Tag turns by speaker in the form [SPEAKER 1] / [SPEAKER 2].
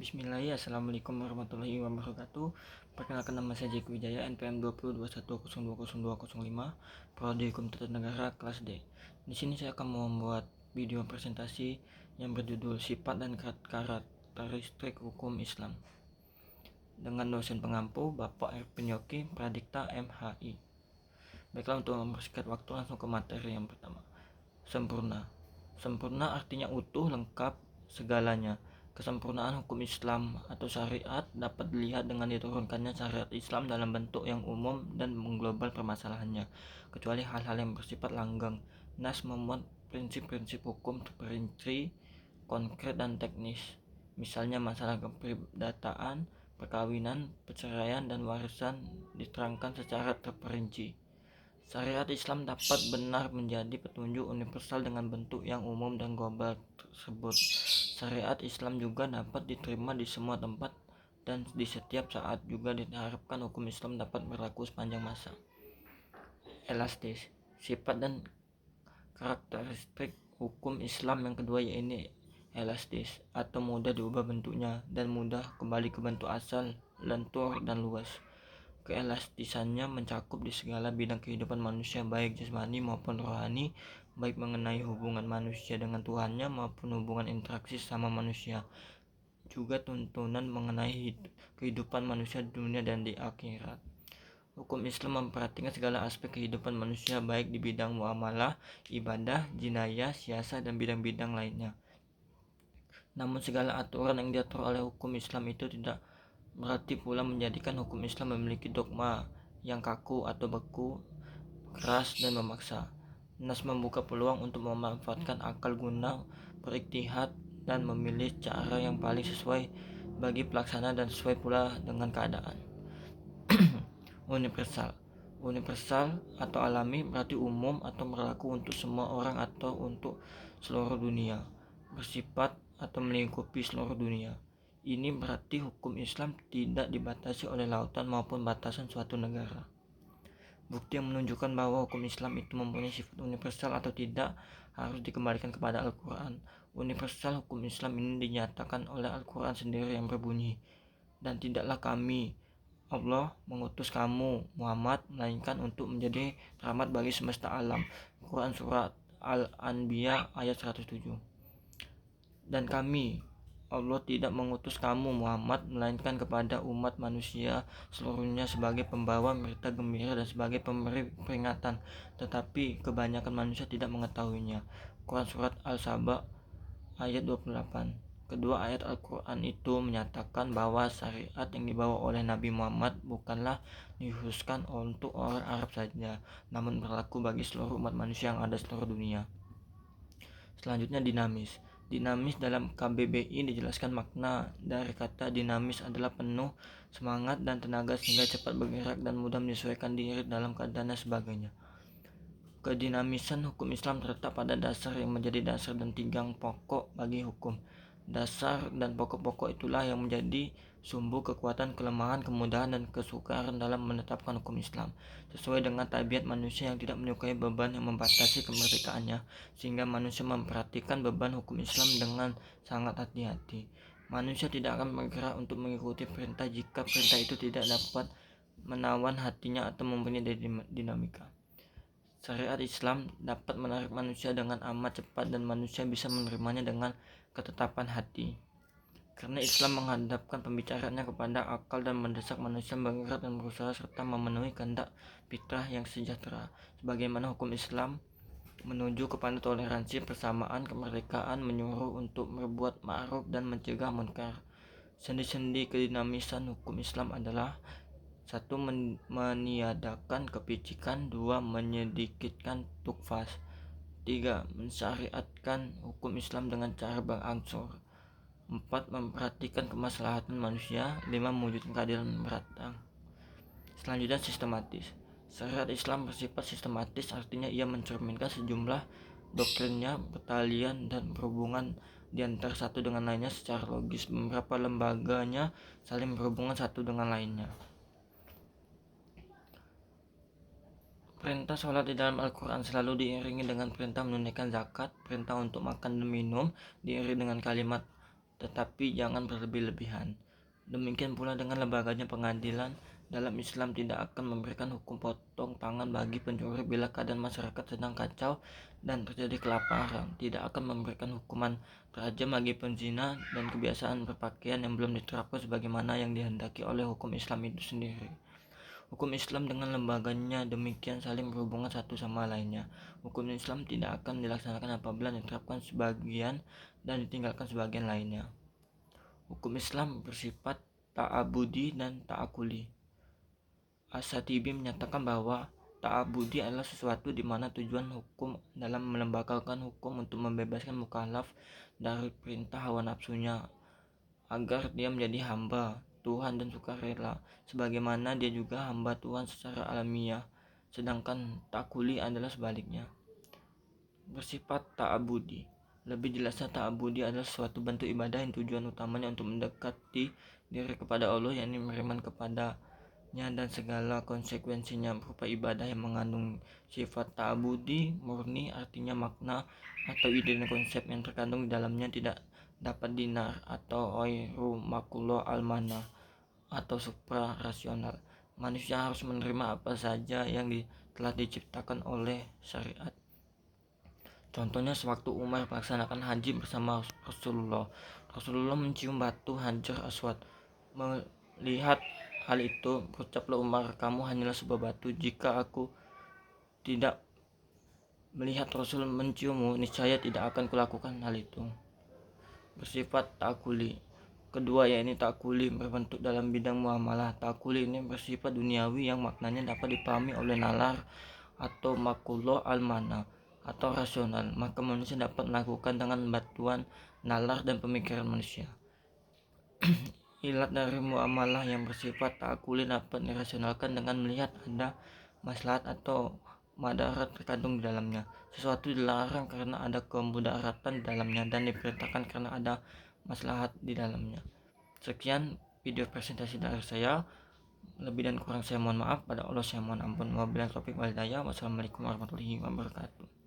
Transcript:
[SPEAKER 1] Bismillahirrahmanirrahim. Assalamualaikum warahmatullahi wabarakatuh. Perkenalkan, nama saya Jeki Wijaya, NPM 2021020205, Prodi Hukum Tata Negara kelas D. Di sini saya akan membuat video presentasi yang berjudul Sifat dan Karakteristik Hukum Islam dengan dosen pengampu Bapak R. Penyoki, Pradikta MHI. Baiklah, untuk mempersingkat waktu, langsung ke materi yang pertama. Sempurna. Sempurna artinya utuh, lengkap, segalanya. Kesempurnaan hukum Islam atau syariat dapat dilihat dengan diturunkannya syariat Islam dalam bentuk yang umum dan mengglobal permasalahannya, kecuali hal-hal yang bersifat langgeng. Nas memuat prinsip-prinsip hukum terperinci, konkret dan teknis. Misalnya masalah keperdataan, perkawinan, perceraian, dan warisan diterangkan secara terperinci. Syariat Islam dapat benar menjadi petunjuk universal dengan bentuk yang umum dan global tersebut. Syariat Islam juga dapat diterima di semua tempat dan di setiap saat. Juga diharapkan hukum Islam dapat berlaku sepanjang masa. Elastis. Sifat dan karakteristik hukum Islam yang kedua yaitu elastis atau mudah diubah bentuknya dan mudah kembali ke bentuk asal, lentur dan luas. Keelastisannya mencakup di segala bidang kehidupan manusia, baik jasmani maupun rohani, baik mengenai hubungan manusia dengan Tuhannya maupun hubungan interaksi sama manusia, juga tuntunan mengenai kehidupan manusia di dunia dan di akhirat. Hukum Islam memperhatikan segala aspek kehidupan manusia, baik di bidang muamalah, ibadah, jinayah, siasat, dan bidang-bidang lainnya. Namun segala aturan yang diatur oleh hukum Islam itu tidak berarti pula menjadikan hukum Islam memiliki dogma yang kaku atau beku, keras dan memaksa. Nas membuka peluang untuk memanfaatkan akal guna, berikhtihad dan memilih cara yang paling sesuai bagi pelaksana dan sesuai pula dengan keadaan. Universal. Universal atau alami berarti umum atau berlaku untuk semua orang atau untuk seluruh dunia, bersifat atau melingkupi seluruh dunia. Ini berarti hukum Islam tidak dibatasi oleh lautan maupun batasan suatu negara. Bukti yang menunjukkan bahwa hukum Islam itu mempunyai sifat universal atau tidak harus dikembalikan kepada Al-Quran. Universal hukum Islam ini dinyatakan oleh Al-Quran sendiri yang berbunyi, "Dan tidaklah kami, Allah, mengutus kamu, Muhammad, melainkan untuk menjadi rahmat bagi semesta alam." Quran Surat Al-Anbiya ayat 107. Dan kami, Allah, tidak mengutus kamu, Muhammad, melainkan kepada umat manusia seluruhnya sebagai pembawa berita gembira dan sebagai pemberi peringatan, tetapi kebanyakan manusia tidak mengetahuinya. Quran Surat Al-Saba ayat 28. Kedua ayat Al-Quran itu menyatakan bahwa syariat yang dibawa oleh Nabi Muhammad bukanlah dikhususkan untuk orang Arab saja, namun berlaku bagi seluruh umat manusia yang ada di seluruh dunia. Selanjutnya, dinamis. Dinamis dalam KBBI dijelaskan makna dari kata dinamis adalah penuh semangat dan tenaga sehingga cepat bergerak dan mudah menyesuaikan diri dalam keadaan dan sebagainya. Kedinamisan hukum Islam terletak pada dasar yang menjadi dasar dan tigang pokok bagi hukum. Dasar dan pokok-pokok itulah yang menjadi sumber kekuatan, kelemahan, kemudahan, dan kesukaran dalam menetapkan hukum Islam, sesuai dengan tabiat manusia yang tidak menyukai beban yang membatasi kemerdekaannya, sehingga manusia memperhatikan beban hukum Islam dengan sangat hati-hati. Manusia tidak akan bergerak untuk mengikuti perintah jika perintah itu tidak dapat menawan hatinya atau mempunyai dinamika. Syariat Islam dapat menarik manusia dengan amat cepat dan manusia bisa menerimanya dengan ketetapan hati. Karena Islam menghadapkan pembicaraannya kepada akal dan mendesak manusia bergerak dan berusaha serta memenuhi kehendak fitrah yang sejahtera. Sebagaimana hukum Islam menuju kepada toleransi, persamaan, kemerdekaan, menyuruh untuk berbuat ma'ruf dan mencegah munkar. Sendi-sendi kedinamisan hukum Islam adalah: 1. Meniadakan kepicikan. 2. Menyedikitkan tukfas. 3. Mensyariatkan hukum Islam dengan cara berangsur. 4. Memperhatikan kemaslahatan manusia. 5. Mewujudkan keadilan merata. Selanjutnya, sistematis. Syariat Islam bersifat sistematis, artinya ia mencerminkan sejumlah doktrinnya, bertalian dan berhubungan di antara satu dengan lainnya secara logis. Beberapa lembaganya saling berhubungan satu dengan lainnya. Perintah sholat di dalam Al-Quran selalu diiringi dengan perintah menunaikan zakat. Perintah untuk makan dan minum diiringi dengan kalimat tetapi jangan berlebih-lebihan. Demikian pula dengan lembaganya pengadilan. Dalam Islam tidak akan memberikan hukum potong tangan bagi pencuri bila keadaan masyarakat sedang kacau dan terjadi kelaparan. Tidak akan memberikan hukuman rajam bagi penzina dan kebiasaan berpakaian yang belum diterapkan sebagaimana yang dihendaki oleh hukum Islam itu sendiri. Hukum Islam dengan lembaganya demikian saling berhubungan satu sama lainnya. Hukum Islam tidak akan dilaksanakan apabila diterapkan sebagian dan ditinggalkan sebagian lainnya. Hukum Islam bersifat ta'abudi dan ta'akuli. As-Satibi menyatakan bahwa ta'abudi adalah sesuatu di mana tujuan hukum dalam melembagakan hukum untuk membebaskan mukallaf dari perintah hawa nafsunya agar dia menjadi hamba Tuhan dan sukarela sebagaimana dia juga hamba Tuhan secara alamiah. Sedangkan ta'akuli adalah sebaliknya, bersifat ta'abudi. Lebih jelasnya, ta'abudi adalah suatu bentuk ibadah yang tujuan utamanya untuk mendekati diri kepada Allah, yakni beriman kepada dan segala konsekuensinya berupa ibadah yang mengandung sifat ta'abudi murni, artinya makna atau ide dan konsep yang terkandung di dalamnya tidak dapat dinar atau oiru makulo almana atau supra rasional. Manusia harus menerima apa saja yang telah diciptakan oleh syariat. Contohnya sewaktu Umar melaksanakan haji bersama Rasulullah mencium batu Hajar Aswad. Melihat hal itu, berucaplah Umar, "Kamu hanyalah sebuah batu. Jika aku tidak melihat Rasul menciummu, niscaya tidak akan kulakukan hal itu." Bersifat ta'akuli. Kedua, yakni ta'akuli berbentuk dalam bidang muamalah. Ta'akuli ini bersifat duniawi yang maknanya dapat dipahami oleh nalar atau makulo almana atau rasional, maka manusia dapat melakukan dengan bantuan nalar dan pemikiran manusia. Ilat dari muamalah yang bersifat ta'akuli dapat dirasionalkan dengan melihat ada maslahat atau madarat terkandung di dalamnya. Sesuatu dilarang karena ada kemudaratan di dalamnya dan diperintahkan karena ada maslahat di dalamnya. Sekian video presentasi dari saya. Lebih dan kurang saya mohon maaf. Pada Allah saya mohon ampun. Wabillahi taufiq wal hidayah. Wassalamualaikum warahmatullahi wabarakatuh.